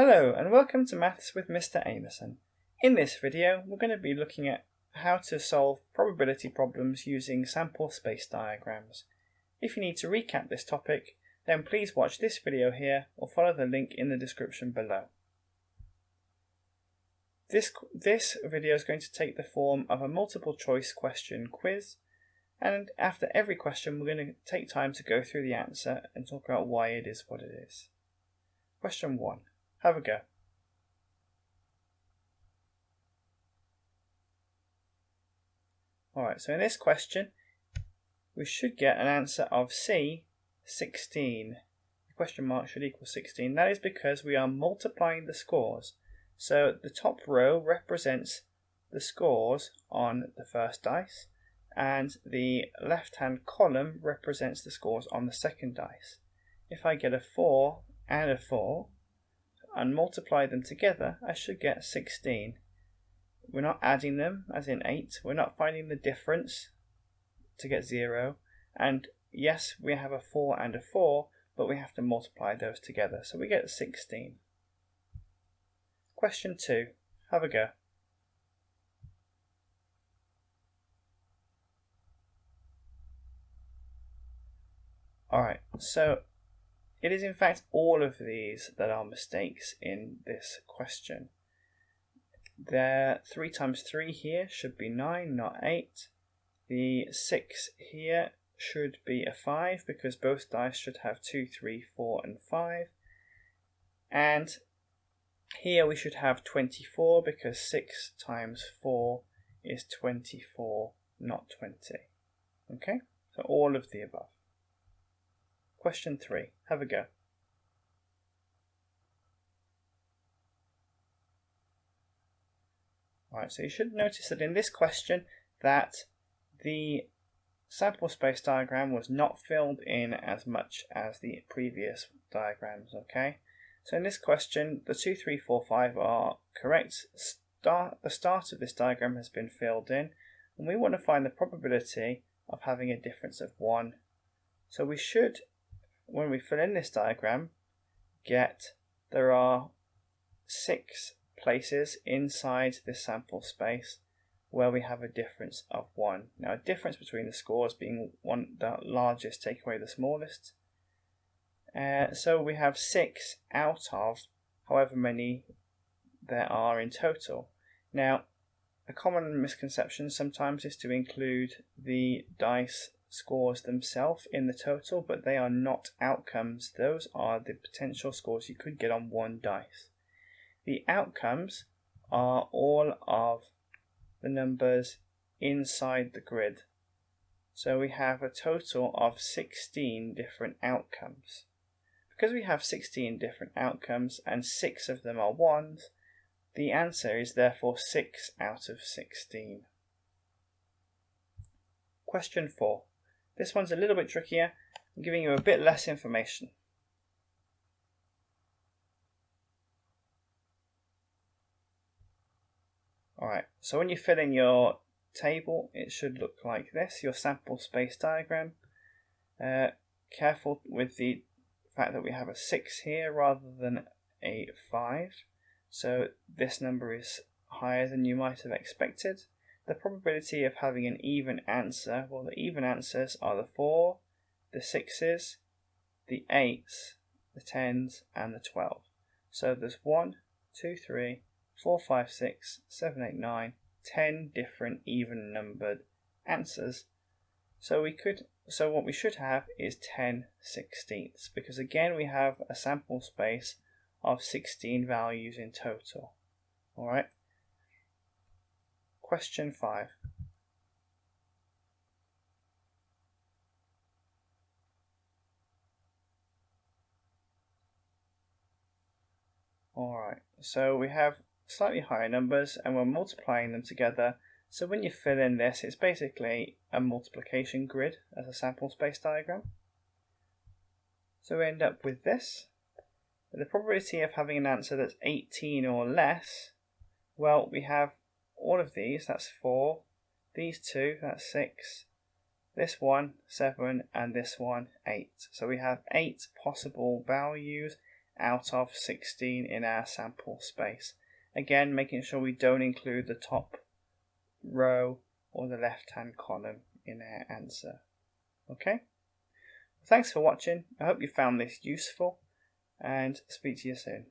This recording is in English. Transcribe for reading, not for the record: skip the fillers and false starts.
Hello and welcome to Maths with Mr Amison. In this video we're going to be looking at how to solve probability problems using sample space diagrams. If you need to recap this topic, then please watch this video here or follow the link in the description below. This video is going to take the form of a multiple choice question quiz, and after every question we're going to take time to go through the answer and talk about why it is what it is. Question 1. Have a go. Alright, so in this question we should get an answer of C, 16. The question mark should equal 16. That is because we are multiplying the scores. So the top row represents the scores on the first dice, and the left hand column represents the scores on the second dice. If I get a 4 and a 4 and multiply them together, I should get 16. We're not adding them as in 8, we're not finding the difference to get 0, and yes, we have a 4 and a 4, but we have to multiply those together, so we get 16. Question 2. Have a go. Alright, so it is in fact all of these that are mistakes in this question. The 3 times 3 here should be 9, not 8. The 6 here should be a 5 because both dice should have 2, 3, 4 and 5. And here we should have 24 because 6 times 4 is 24, not 20. Okay, so all of the above. Question 3. Have a go. Alright, so you should notice that in this question that the sample space diagram was not filled in as much as the previous diagrams, okay? So in this question, the 2, 3, 4, 5 are correct. The start of this diagram has been filled in, and we want to find the probability of having a difference of 1. So we should, when we fill in this diagram, there are 6 places inside this sample space where we have a difference of 1. Now, a difference between the scores being the largest take away the smallest. So we have 6 out of however many there are in total. Now, a common misconception sometimes is to include the dice scores themselves in the total, but they are not outcomes. Those are the potential scores you could get on one dice. The outcomes are all of the numbers inside the grid. So we have a total of 16 different outcomes. Because we have 16 different outcomes and 6 of them are 1s, the answer is therefore 6 out of 16. Question 4. This one's a little bit trickier. I'm giving you a bit less information. Alright, so when you fill in your table, it should look like this, your sample space diagram. Careful with the fact that we have a 6 here rather than a 5. So this number is higher than you might have expected. The probability of having an even answer, well, the even answers are the 4, the 6s, the 8s, the 10s and the 12. So there's 1, 2, 3, 4, 5, 6, 7, 8, 9, 10 different even numbered answers. So what we should have is 10 16ths, because again we have a sample space of 16 values in total. Alright. Question 5. Alright, so we have slightly higher numbers and we're multiplying them together. So when you fill in this, it's basically a multiplication grid as a sample space diagram. So we end up with this. The probability of having an answer that's 18 or less, well, we have all of these, that's 4, these 2, that's 6, this one 7, and this one 8. So we have 8 possible values, out of 16 in our sample space. Again, making sure we don't include the top row or the left hand column in our answer. Okay? Thanks for watching. I hope you found this useful, and speak to you soon.